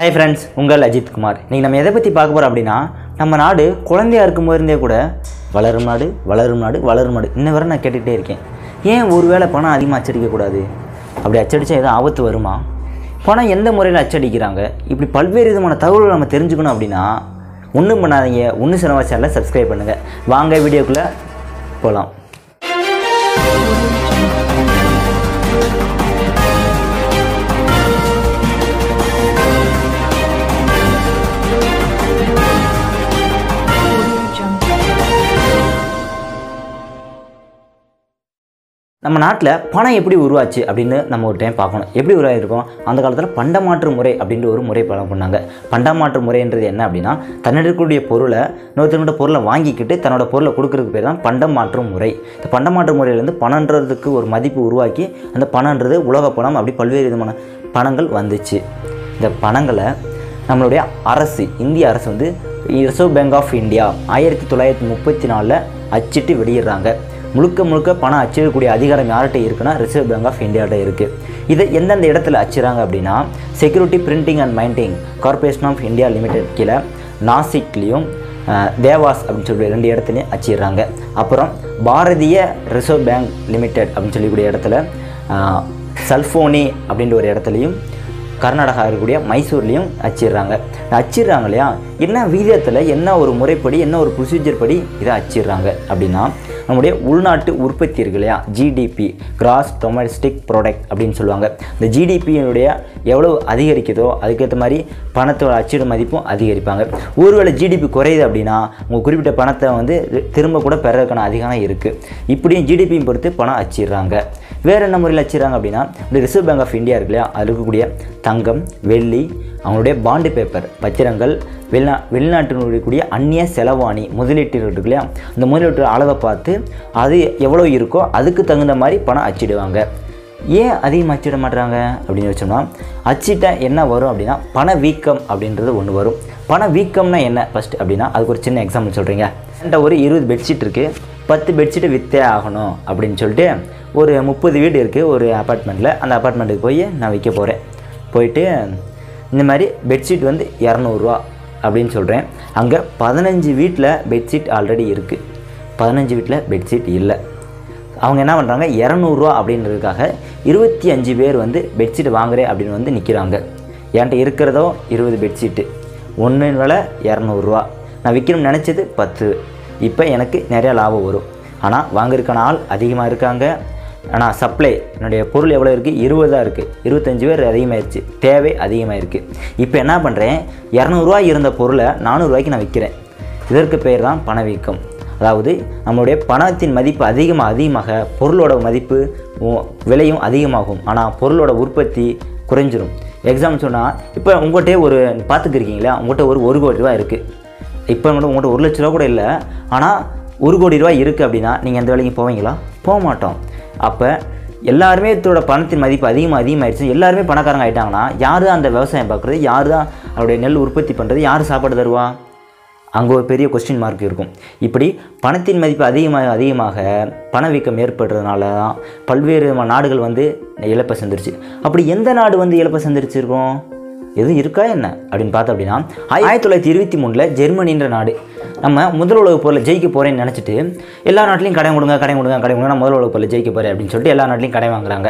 Hi friends, உங்கள் அஜித் குமார். இன்றைக்கி நம்ம எதை பற்றி பார்க்க போகிறோம் அப்படின்னா, நம்ம நாடு குழந்தையாக இருக்கும்போதே கூட வளரும் நாடு வளரும் நாடு வளரும் நாடு இன்ன வரை நான் கேட்டுக்கிட்டே இருக்கேன். ஏன் ஒரு வேளை பணம் அதிகமாக அச்சடிக்கக்கூடாது? அப்படி அச்சடித்தா எதுவும் ஆபத்து வருமா? பணம் எந்த முறையில் அச்சடிக்கிறாங்க? இப்படி பல்வேறு விதமான தகவல்கள் நம்ம தெரிஞ்சுக்கணும் அப்படின்னா ஒன்றும் பண்ணாதீங்க, ஒன்று சினிமா சேனலை சப்ஸ்கிரைப் பண்ணுங்கள். வாங்க வீடியோக்குள்ளே போகலாம். நம்ம நாட்டில் பணம் எப்படி உருவாச்சு அப்படின்னு நம்ம ஒரு டைம் பார்க்கணும். எப்படி உருவாகிருக்கோம்? அந்த காலத்தில் பண்டமாற்று முறை அப்படின்ற ஒரு முறை பண்ணாங்க. பண்டமாற்று முறைன்றது என்ன அப்படின்னா, தன்னிடம் இருக்கக்கூடிய பொருளை இன்னொருத்தனோட பொருளை வாங்கிக்கிட்டு தன்னோட பொருளை கொடுக்கறதுக்கு பேர் தான் பண்டமாற்று முறை. இந்த பண்டமாற்று முறையிலேருந்து பணன்றதுக்கு ஒரு மதிப்பு உருவாக்கி அந்த பணன்றது உலக பணம், அப்படி பல்வேறு விதமான பணங்கள் வந்துச்சு. இந்த பணங்களை நம்மளுடைய அரசு, இந்திய அரசு வந்து ரிசர்வ் பேங்க் ஆஃப் இந்தியா 1934 அச்சிட்டு வெளியிடுறாங்க. முழுக்க பணம் அச்சிடக்கூடிய அதிகாரம் யார்கிட்ட இருக்குன்னா ரிசர்வ் பேங்க் ஆஃப் இந்தியாட்ட இருக்குது. இதை எந்தெந்த இடத்துல அச்சிடுறாங்க அப்படின்னா, security printing and minting corporation of India limited கீழே நாசிக்லேயும் தேவாஸ் அப்படின்னு சொல்லி 2 இடத்துலையும் அச்சிடுறாங்க. அப்புறம் பாரதிய ரிசர்வ் பேங்க் லிமிடெட் அப்படின்னு சொல்லக்கூடிய இடத்துல சல்ஃபோனி அப்படின்ற ஒரு இடத்துலையும் கர்நாடகா இருக்கக்கூடிய மைசூர்லேயும் அச்சிடுறாங்க இல்லையா? என்ன விகிதத்தில், என்ன ஒரு முறைப்படி, என்ன ஒரு ப்ரொசீஜர் படி இதை அச்சிடுறாங்க அப்படின்னா, நம்முடைய உள்நாட்டு உற்பத்தி இருக்கு இல்லையா, ஜிடிபி, கிராஸ் டொமஸ்டிக் ப்ராடக்ட் அப்படின்னு சொல்லுவாங்க. இந்த ஜிடிபியினுடைய எவ்வளோ அதிகரிக்குதோ அதுக்கேற்ற மாதிரி பணத்தோட அச்சிட மதிப்பும் அதிகரிப்பாங்க. ஒருவேளை ஜிடிபி குறையுது அப்படின்னா உங்கள் குறிப்பிட்ட பணத்தை வந்து திரும்ப கூட பெறதுக்கான அதிகாரம் இருக்குது. இப்படியும் ஜிடிபியும் பொறுத்து பணம் அச்சிடுறாங்க. வேறு என்ன முறையில் அச்சிடுறாங்க அப்படின்னா, இந்த ரிசர்வ் பேங்க் ஆஃப் இந்தியா இருக்கு இல்லையா, அதில் இருக்கக்கூடிய தங்கம், வெள்ளி, அவங்களுடைய பாண்டு பேப்பர், பத்திரங்கள், வெளிநாட்டில் இருக்கக்கூடிய அந்நிய செலவாணி முதலீட்டு இருக்கு இல்லையா, அந்த முதலீட்டு அளவை பார்த்து அது எவ்வளோ இருக்கோ அதுக்கு தகுந்த மாதிரி பணம் அச்சிடுவாங்க. ஏன் அதிகமாக அச்சிட மாட்டுறாங்க அப்படின்னு வச்சோம்னா, அச்சிட்ட என்ன வரும் அப்படின்னா பணவீக்கம் அப்படின்றது ஒன்று வரும். பணவீக்கம்னா என்ன ஃபஸ்ட் அப்படின்னா, அதுக்கு ஒரு சின்ன எக்ஸாம்பிள் சொல்கிறீங்க. என்கிட்ட ஒரு 20 பெட்ஷீட் இருக்குது, 10 பெட்ஷீட்டை விற்றே ஆகணும் அப்படின்னு சொல்லிட்டு ஒரு 30 வீடு இருக்குது ஒரு அப்பார்ட்மெண்ட்டில். அந்த அப்பார்ட்மெண்ட்டுக்கு போய் நான் விற்க போகிறேன். போயிட்டு இந்த மாதிரி பெட்ஷீட் வந்து 200 ரூபா அப்படின்னு சொல்கிறேன். அங்கே 15 வீட்டில் பெட்ஷீட் ஆல்ரெடி இருக்குது, 15 வீட்டில் பெட்ஷீட் இல்லை. அவங்க என்ன பண்ணுறாங்க, 200 ரூபா அப்படின்றதுக்காக 25 பேர் வந்து பெட்ஷீட் வாங்குறேன் அப்படின்னு வந்து நிற்கிறாங்க. என்கிட்ட இருக்கிறதோ 20 பெட்ஷீட்டு, ஒன்று விலை 200 ரூபா, நான் விற்கணும்னு நினச்சது 10. இப்போ எனக்கு நிறையா லாபம் வரும். ஆனால் வாங்குறதுக்கான ஆள் அதிகமாக இருக்காங்க. ஆனால் சப்ளை, என்னுடைய பொருள் எவ்வளோ இருக்குது, 20 இருக்குது, 25 பேர் அதிகமாகிடுச்சு, தேவை அதிகமாக இருக்குது. இப்போ என்ன பண்ணுறேன், 200 ரூபா இருந்த பொருளை 400 ரூபாய்க்கு நான் விற்கிறேன். இதற்கு பேர் தான் பணவீக்கம். அதாவது நம்மளுடைய பணத்தின் மதிப்பு அதிகமாக பொருளோட மதிப்பு விலையும் அதிகமாகும், ஆனால் பொருளோட உற்பத்தி குறைஞ்சிரும். எக்ஸாம்பிள் சொன்னால், இப்போ உங்கள்கிட்ட ஒரு பார்த்துக்கிருக்கீங்களா, உங்கள்கிட்ட ஒரு 1 கோடி ரூபா இருக்குது. இப்போ உங்கள்கிட்ட 1 லட்ச ரூபா கூட இல்லை, ஆனால் 1 கோடி ரூபா இருக்குது அப்படின்னா நீங்கள் எந்த வேலைக்கு போவீங்களா? போக மாட்டோம். அப்போ எல்லாருமே இதோட பணத்தின் மதிப்பு அதிகமாகிடுச்சு, எல்லாருமே பணக்காரங்க ஆகிட்டாங்கன்னா யார் தான் அந்த விவசாயம் பார்க்குறது, யார் தான் அவருடைய நெல் உற்பத்தி பண்ணுறது, யார் சாப்பாடு தருவா? அங்கே ஒரு பெரிய கொஸ்டின் மார்க் இருக்கும். இப்படி பணத்தின் மதிப்பு அதிகமாக பணவீக்கம் ஏற்படுறதுனால தான் பல்வேறு நாடுகள் வந்து இழப்பை சந்திருச்சு. அப்படி எந்த நாடு வந்து இழப்பை சந்திரிச்சிருக்கோம், எதுவும் இருக்கா என்ன அப்படின்னு பார்த்தோம் அப்படின்னா, 1923 ஜெர்மனின்ற நாடு நம்ம முதல் உலகப் போரில் ஜெயிக்க போகிறேன்னு நினச்சிட்டு எல்லா நாட்டிலையும் கடன் கொடுங்க, நான் முதல் உலகப் போரில் ஜெயிக்க போகிறேன் அப்படின்னு சொல்லிட்டு எல்லா நாட்டிலையும் கடன்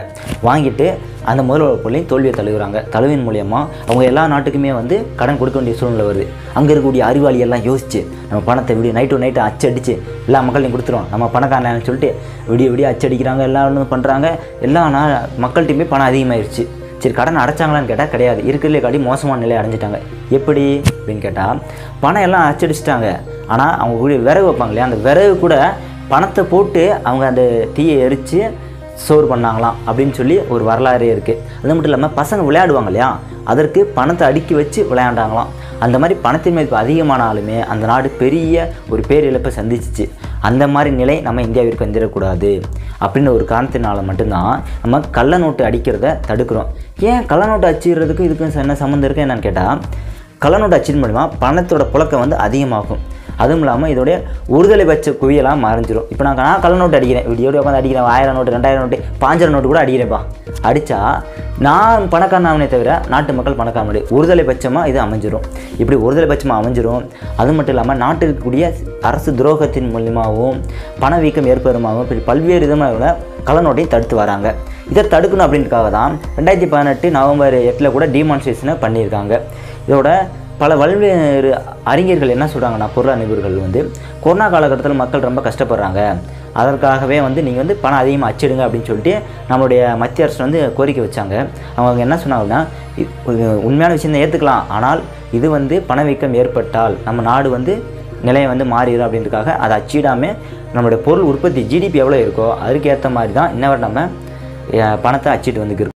வாங்கிட்டு அந்த முதல் உலகப் போரிலையும் தோல்வியை தழுவின் மூலியமாக அவங்க எல்லா நாட்டுக்குமே வந்து கடன் கொடுக்க வேண்டிய சூழ்நிலை வருது. அங்கே இருக்கக்கூடிய அறிவாளியெல்லாம் யோசிச்சு, நம்ம பணத்தை நைட்டு அச்சடிச்சு எல்லா மக்களையும் கொடுத்துருவோம், நம்ம பணக்காரன்னு சொல்லிட்டு விடிய அச்சடிக்கிறாங்க, எல்லாம் பண்ணுறாங்க. எல்லா மக்கள்கிட்டையுமே பணம் அதிகமாகிடுச்சு. சரி, கடன் அடைச்சாங்களான்னு கேட்டால் கிடையாது, இருக்கிறதுலே காட்டி மோசமான நிலையை அடைஞ்சிட்டாங்க. எப்படி அப்படின்னு கேட்டால், பணம் எல்லாம் அச்சடிச்சிட்டாங்க, ஆனால் அவங்க கூட விறகு வைப்பாங்க இல்லையா, அந்த விறகு கூட பணத்தை போட்டு அவங்க அந்த தீயை எரித்து சோறு பண்ணாங்களாம் அப்படின்னு சொல்லி ஒரு வரலாறே இருக்குது. அது மட்டும் இல்லாமல் பசங்க விளையாடுவாங்க இல்லையா, அதற்கு பணத்தை அடுக்கி வச்சு விளையாண்டாங்களாம். அந்த மாதிரி பணத்தின் மதிப்பு அதிகமானாலுமே அந்த நாடு பெரிய ஒரு பேரிழப்பை சந்திச்சிச்சு. அந்த மாதிரி நிலை நம்ம இந்தியாவிற்கு வந்துடக்கூடாது அப்படின்னு ஒரு காரணத்தினால மட்டும்தான் நம்ம கள்ள நோட்டு அடிக்கிறத தடுக்கிறோம். ஏன் கள்ள நோட்டு அச்சிடுறதுக்கும் இதுக்கும் என்ன சம்மந்தம் இருக்குது என்னன்னு கேட்டால், கள்ள நோட்டு அச்சின் மூலமாக பணத்தோட புழக்கம் வந்து அதிகமாகும். அதுவும் இல்லாமல் இதோடைய ஒருதலை பட்ச குவியலாக மறைஞ்சிரும். இப்போ நான் கள்ள நோட்டு அடிக்கிறேன், வீடியோட உட்காந்து அடிக்கிறேன், 1000 நோட்டு 2000 நோட்டு 5000 நோட்டு கூட அடிக்கிறேன்ப்பா. அடித்தா நான் பணக்காரனாகவே தவிர நாட்டு மக்கள் பணக்காரனுடைய ஒருதலை பட்சமாக இது அமைஞ்சிரும். இப்படி ஒருதலை பட்சமாக அமைஞ்சிரும். அது மட்டும் இல்லாமல் நாட்டில் இருக்கக்கூடிய அரசு துரோகத்தின் மூலியமாகவும் பணவீக்கம் ஏற்படுமாகவும் இப்படி பல்வேறு விதமான கள்ளநோட்டையும் தடுத்து வராங்க. இதை தடுக்கணும் அப்படின்றதுக்காக தான் 2018 நவம்பர் 8 கூட டிமான்ஸ்ட்ரேஷனை பண்ணியிருக்காங்க. இதோட பல பல்வேறு அறிஞர்கள் என்ன சொல்கிறாங்கன்னா, பொருளாதார நிபுணர்கள் கொரோனா காலகட்டத்தில் மக்கள் ரொம்ப கஷ்டப்படுறாங்க, அதற்காகவே நீங்கள் பணம் அதிகமாக அச்சிடுங்க அப்படின்னு சொல்லிட்டு நம்மளுடைய மத்திய அரசு கோரிக்கை வச்சாங்க. அவங்க என்ன சொன்னாங்கன்னா, உண்மையான விஷயம் ஏற்றுக்கலாம், ஆனால் இது பணவீக்கம் ஏற்பட்டால் நம்ம நாடு நிலையை மாறிடும் அப்படின்றதுக்காக அதை அச்சிடாமல் நம்மளுடைய பொருள் உற்பத்தி ஜிடிபி எவ்வளோ இருக்கோ அதுக்கு ஏற்ற மாதிரி தான் இன்னவரை நம்ம பணத்தை அச்சிட்டு